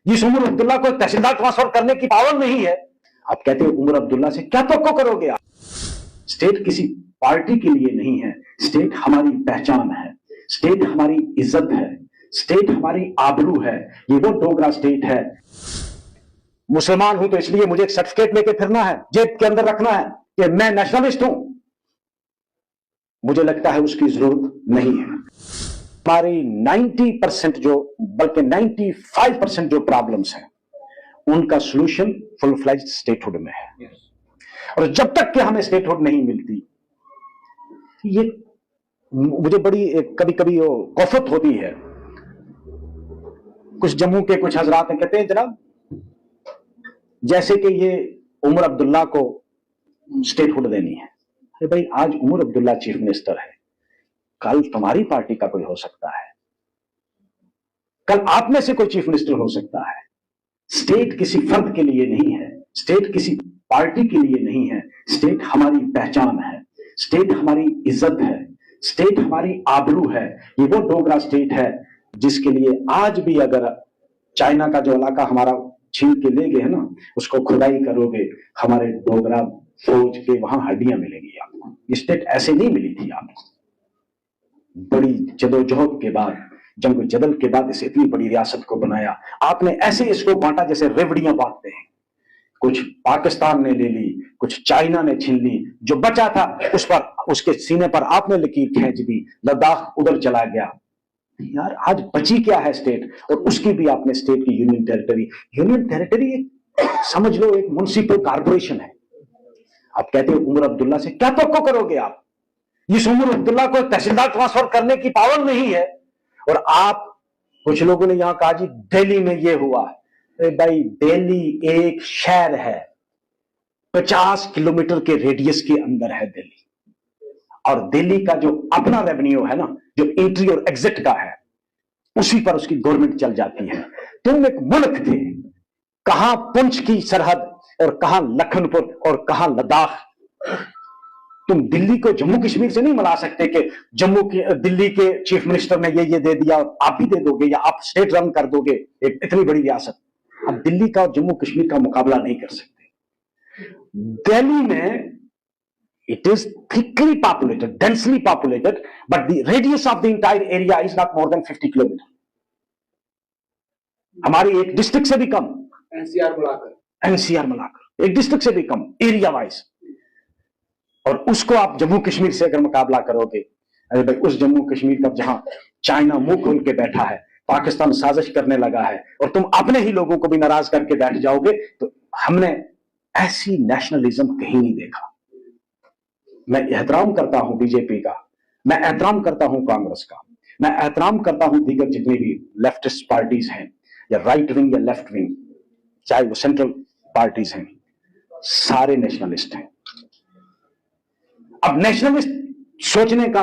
जिस उमर अब्दुल्ला को तहसीलदार ट्रांसफर करने की पावर नहीं है, आप कहते हो उमर अब्दुल्ला से क्या तवक्को करोगे आप? स्टेट किसी पार्टी के लिए नहीं है, स्टेट हमारी पहचान है, स्टेट हमारी इज्जत है, स्टेट हमारी आबरू है। ये वो डोगरा स्टेट है। मुसलमान हूं तो इसलिए मुझे एक सर्टिफिकेट लेके फिरना है, जेब के अंदर रखना है कि मैं नेशनलिस्ट हूं, मुझे लगता है उसकी जरूरत नहीं है। हमारी 90% जो, बल्कि 95% जो प्रॉब्लम्स हैं, उनका सॉल्यूशन फुल फ्लेज्ड स्टेटहुड में है। और जब तक कि हमें स्टेटहुड नहीं मिलती, ये मुझे बड़ी कभी कभी कौफत होती है। कुछ जम्मू के कुछ हजरात कहते हैं जनाब, जैसे कि ये उमर अब्दुल्ला को स्टेटहुड देनी है। अरे भाई, आज उमर अब्दुल्ला चीफ मिनिस्टर है, कल तुम्हारी पार्टी का कोई हो सकता है, कल आप में से कोई चीफ मिनिस्टर हो सकता है। स्टेट किसी फर्द के लिए नहीं है, स्टेट किसी पार्टी के लिए नहीं है, स्टेट हमारी पहचान है, स्टेट हमारी इज्जत है, स्टेट हमारी आबरू है। ये वो डोगरा स्टेट है जिसके लिए आज भी अगर चाइना का जो इलाका हमारा छीन के ले गए है ना, उसको खुदाई करोगे, हमारे डोगरा फौज के वहां हड्डियां मिलेंगी आपको। ये स्टेट ऐसे नहीं मिली थी आपको। बड़ी जदोजहद के बाद, जंग जदल के बाद इसे इतनी बड़ी रियासत को बनाया आपने। ऐसे इसको बांटा जैसे रेवड़ियां बांटते हैं। कुछ पाकिस्तान ने ले ली, कुछ चाइना ने छीन ली, जो बचा था उस पर, उसके सीने पर आपने लकीर खींच दी, लद्दाख उधर चला गया। यार, आज बची क्या है स्टेट? और उसकी भी आपने स्टेट की यूनियन टेरिटरी समझ लो एक म्युनिसिपल कॉर्पोरेशन है। आप कहते हो उमर अब्दुल्ला से क्या तवक्को करोगे आप? जिस उमर अब्दुल्ला को तहसीलदार ट्रांसफर करने की पावर नहीं है। और आप, कुछ लोगों ने यहां कहा जी दिल्ली में ये हुआ। भाई, दिल्ली एक शहर है, 50 किलोमीटर के रेडियस के अंदर है दिल्ली। और दिल्ली का जो अपना रेवेन्यू है ना, जो एंट्री और एग्जिट का है, उसी पर उसकी गवर्नमेंट चल जाती है। तुम एक मुल्क थे, कहां पुंछ की सरहद और कहां लखनपुर और कहां लद्दाख। तुम दिल्ली को जम्मू कश्मीर से नहीं मिला सकते कि दिल्ली के चीफ मिनिस्टर ने ये दे दिया और आप भी दे दोगे, या आप स्टेट रन कर दोगे एक इतनी बड़ी रियासत। अब दिल्ली का और जम्मू कश्मीर का मुकाबला नहीं कर सकते। दिल्ली में it is thickly populated, densely populated, but the radius of the entire area is not more than 50 kilometre. हमारी एक डिस्ट्रिक्ट से भी कम, एनसीआर मिलाकर एक डिस्ट्रिक्ट से भी कम एरिया वाइज। और उसको आप जम्मू कश्मीर से अगर मुकाबला करोगे, अरे भाई, उस जम्मू कश्मीर का जहां चाइना मुंह खोल के बैठा है, पाकिस्तान साजिश करने लगा है, और तुम अपने ही लोगों को भी नाराज करके बैठ जाओगे, तो हमने ऐसी नेशनलिज्म कहीं नहीं देखा। मैं एहतराम करता हूं बीजेपी का, मैं एहतराम करता हूं कांग्रेस का, मैं एहतराम करता हूं दीगर जितनी भी लेफ्टिस्ट पार्टीज हैं, या राइट विंग या लेफ्ट विंग, चाहे वो सेंट्रल पार्टीज हैं, सारे नेशनलिस्ट हैं। अब नेशनलिस्ट सोचने का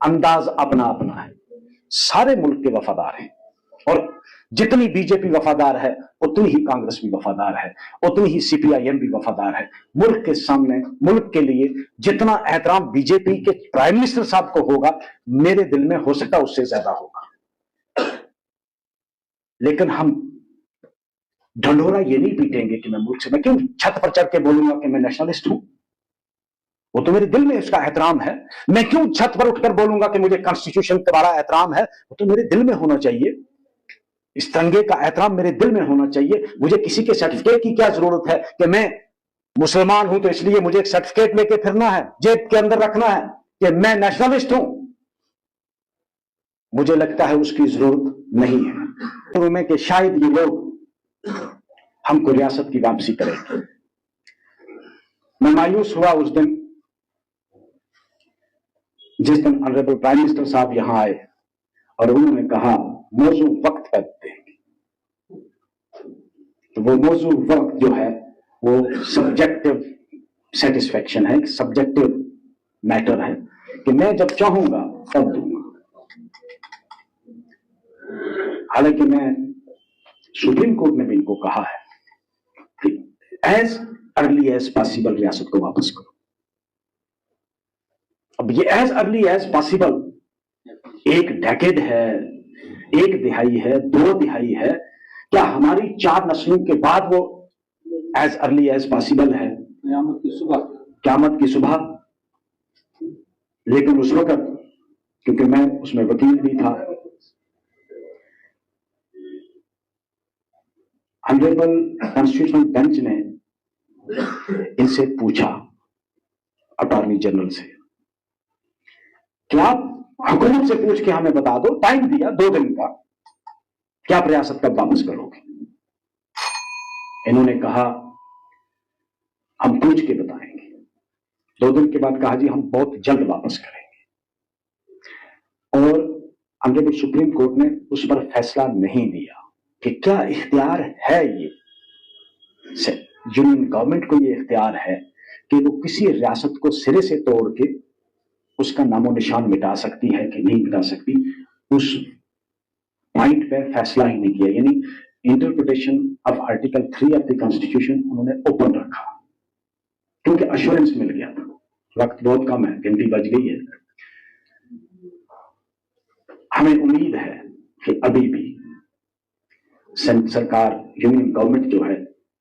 अंदाज अपना अपना है। सारे मुल्क के वफादार हैं, और जितनी बीजेपी वफादार है उतनी ही कांग्रेस भी वफादार है, उतनी ही सीपीआईएम भी वफादार है। मुल्क के सामने, मुल्क के लिए जितना एहतराम बीजेपी के प्राइम मिनिस्टर साहब को होगा, मेरे दिल में हो सकता उससे ज्यादा होगा। लेकिन हम ढंढोरा ये नहीं पीटेंगे कि मैं मुल्क से, मैं क्यों छत पर चढ़ के बोलूंगा कि मैं नेशनलिस्ट हूं? वो तो मेरे दिल में उसका एहतराम है। मैं क्यों छत पर उठकर बोलूंगा कि मुझे कॉन्स्टिट्यूशन का बड़ा एहतराम है? वो तो मेरे दिल में होना चाहिए। इस तिरंगे का एहतराम मेरे दिल में होना चाहिए। मुझे किसी के सर्टिफिकेट की क्या जरूरत है कि मैं मुसलमान हूं तो इसलिए मुझे एक सर्टिफिकेट लेके फिरना है, जेब के अंदर रखना है कि मैं नेशनलिस्ट हूं? मुझे लगता है उसकी जरूरत नहीं है। तो मैं कि शायद ये लोग हमको रियासत की वापसी करेंगे। मैं मायूस हुआ उस दिन जिस दिन ऑनरेबल प्राइम मिनिस्टर साहब यहां आए और उन्होंने कहा मौजू वक्त पर देंगे। तो वो मौजू वक्त जो है वो सब्जेक्टिव सेटिस्फेक्शन है, सब्जेक्टिव मैटर है कि मैं जब चाहूंगा तब दूंगा। हालांकि मैं, सुप्रीम कोर्ट ने भी इनको कहा है कि एज अर्ली एज पॉसिबल रियासत को वापस करो। अब ये एज अर्ली एज पॉसिबल एक डेकेड है, एक दिहाई है, 2 दिहाई है کیا ہماری 4 نسلوں کے بعد وہ ایز ارلی ایز پاسبل ہے؟ قیامت کی صبح. لیکن اس وقت کیونکہ میں اس میں وکیل بھی تھا، آنریبل کانسٹیٹیوشنل بینچ نے ان سے پوچھا، اٹارنی جنرل سے، کیا آپ حکومت سے پوچھ کے ہمیں بتا دو، ٹائم دیا 2 دن کا، کیا آپ ریاست کب واپس کرو گے؟ انہوں نے کہا ہم پوچھ کے بتائیں گے. 2 دن کے بعد کہا جی ہم بہت جلد واپس کریں گے. اور آنریبل سپریم کورٹ نے اس پر فیصلہ نہیں دیا کہ کیا اختیار ہے یہ یونین گورنمنٹ کو، یہ اختیار ہے کہ وہ کسی ریاست کو سرے سے توڑ کے اس کا نام و نشان مٹا سکتی ہے کہ نہیں مٹا سکتی. اس پوائنٹ پہ فیصلہ ہی نہیں کیا. یعنی interpretation of article 3 of the constitution انہوں نے اوپن رکھا کیونکہ ایشورنس مل گیا تھا. وقت بہت کم ہے، گنتی بج گئی ہے. ہمیں امید ہے کہ ابھی بھی سرکار یونین گورنمنٹ جو ہے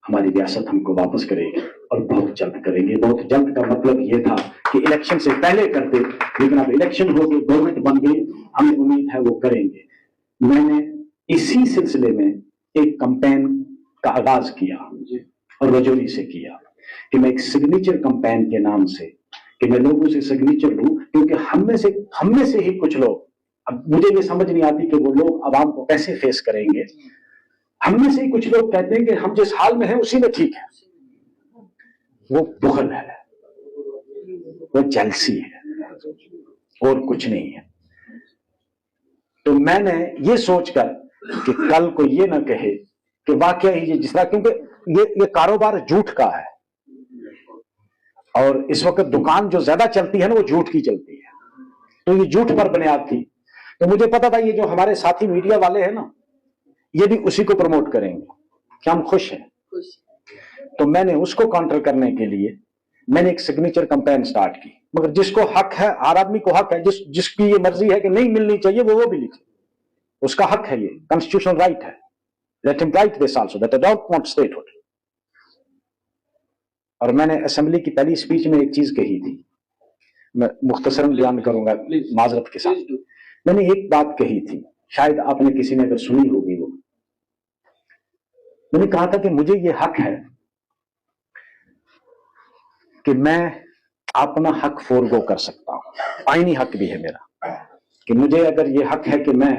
ہماری ریاست ہم کو واپس کرے گی اور بہت جلد کریں گے. بہت جلد کا مطلب یہ تھا کہ الیکشن سے پہلے کرتے، لیکن اب الیکشن ہو گئی، گورنمنٹ بن گئی، ہمیں امید ہے وہ کریں گے. میں نے اسی سلسلے میں ایک کمپین کا آغاز کیا اور رجوری سے کیا کہ میں ایک سگنیچر کمپین کے نام سے کہ میں لوگوں سے سگنیچر لوں، کیونکہ ہم میں سے ہی کچھ لوگ، اب مجھے یہ سمجھ نہیں آتی کہ وہ لوگ عوام کو کیسے فیس کریں گے. ہم میں سے ہی کچھ لوگ کہتے ہیں کہ ہم جس حال میں ہیں اسی میں ٹھیک ہے. وہ بخل ہے، وہ جلسی ہے اور کچھ نہیں ہے. تو میں نے یہ سوچ کر کہ کل کو یہ نہ کہے کہ واقعہ ہی جس طرح، کیونکہ یہ کاروبار جھوٹ کا ہے اور اس وقت دکان جو زیادہ چلتی ہے نا وہ جھوٹ کی چلتی ہے. تو یہ جھوٹ پر بنیاد تھی. تو مجھے پتا تھا یہ جو ہمارے ساتھی میڈیا والے ہیں نا یہ بھی اسی کو پروموٹ کریں گے کہ ہم خوش ہیں. تو میں نے اس کو کاؤنٹر کرنے کے لیے میں نے ایک سگنیچر کمپین سٹارٹ کی. مگر جس کو حق ہے، ہر آدمی کو حق ہے، جس کی یہ مرضی ہے کہ نہیں ملنی چاہیے وہ بھی لکھے، اس کا حق ہے، یہ کانسٹیٹیوشنل رائٹ ہے. لیٹ ہم write this also that I don't want statehood. اور میں نے اسمبلی کی پہلی اسپیچ میں ایک چیز کہی تھی، میں مختصراً بیان کروں گا معذرت کے ساتھ. میں نے ایک بات کہی تھی، شاید آپ نے کسی نے اگر سنی ہوگی، وہ میں نے کہا تھا کہ مجھے یہ حق ہے کہ میں اپنا حق فورگو کر سکتا ہوں. آئینی حق بھی ہے میرا کہ مجھے اگر یہ حق ہے کہ میں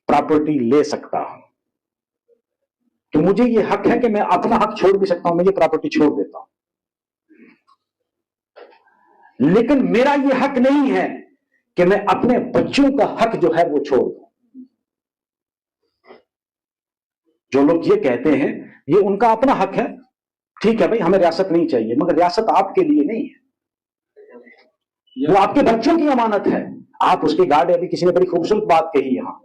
پراپرٹی لے سکتا ہوں تو مجھے یہ حق ہے کہ میں اپنا حق چھوڑ بھی سکتا ہوں. میں یہ پراپرٹی چھوڑ دیتا ہوں. لیکن میرا یہ حق نہیں ہے کہ میں اپنے بچوں کا حق جو ہے وہ چھوڑ دوں. جو لوگ یہ کہتے ہیں یہ ان کا اپنا حق ہے، ٹھیک ہے بھائی، ہمیں ریاست نہیں چاہیے، مگر ریاست آپ کے لیے نہیں ہے، وہ آپ کے بچوں کی امانت ہے. آپ اس کی گارڈ. ابھی کسی نے بڑی خوبصورت بات کہی یہاں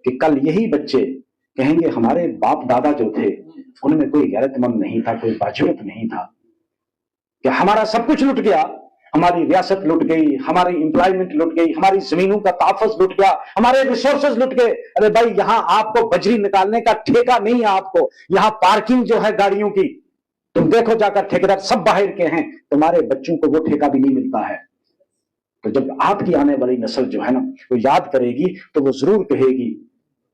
کہ کل یہی بچے کہیں گے ہمارے باپ دادا جو تھے ان میں کوئی غیرت مند نہیں تھا، کوئی باجرت نہیں تھا، کہ ہمارا سب کچھ لٹ گیا، ہماری ریاست لٹ گئی، ہماری امپلائمنٹ لٹ گئی، ہماری زمینوں کا تحفظ لٹ گیا، ہمارے ریسورسز لٹ گئے. ارے بھائی یہاں آپ کو بجری نکالنے کا ٹھیکہ نہیں ہے، آپ کو یہاں پارکنگ جو ہے گاڑیوں کی تم دیکھو جا کر، ٹھیکیدار سب باہر کے ہیں، تمہارے بچوں کو وہ ٹھیکہ بھی نہیں ملتا ہے. تو جب آپ کی آنے والی نسل جو ہے نا وہ یاد کرے گی تو وہ ضرور کہے گی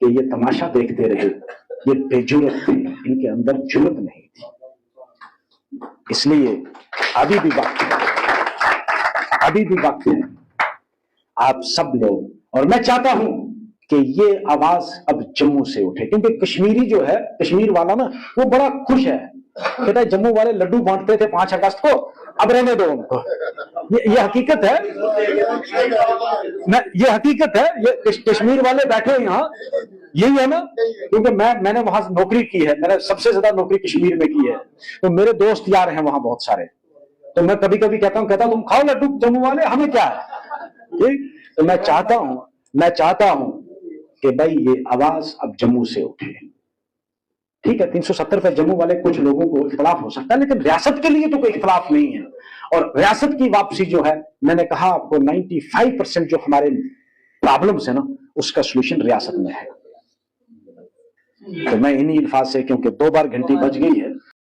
کہ یہ تماشا دیکھتے رہے، یہ بے جرت تھے، ان کے اندر جرت نہیں تھی. اس لیے ابھی بھی وقت ہے آپ سب لوگ، اور میں چاہتا ہوں کہ یہ آواز اب جموں سے اٹھے، کیونکہ کشمیری جو ہے، کشمیر والا نا وہ بڑا خوش ہے، کہتا ہے جموں والے لڈو بانٹتے تھے 5 اگست کو، اب رہنے دو ان کو. یہ حقیقت ہے، یہ حقیقت ہے. یہ کشمیر والے بیٹھے یہاں یہی ہے نا، کیونکہ میں نے وہاں نوکری کی ہے، میں نے سب سے زیادہ نوکری کشمیر میں کی ہے، تو میرے دوست یار ہیں وہاں بہت سارے. تو میں کبھی کبھی کہتا ہوں تم کھاؤ لڈو جموں والے، ہمیں کیا ہے. تو میں چاہتا ہوں کہ بھائی یہ آواز اب جموں سے اٹھے. ٹھیک ہے 370 پہ جموں والے کچھ لوگوں کو اختلاف ہو سکتا ہے، لیکن ریاست کے لیے تو کوئی اختلاف نہیں ہے. اور ریاست کی واپسی جو ہے، میں نے کہا آپ کو 95% جو ہمارے پرابلمز ہیں نا اس کا سولوشن ریاست میں ہے. تو میں انہی الفاظ سے، کیونکہ 2 بار گھنٹی بج گئی ہے،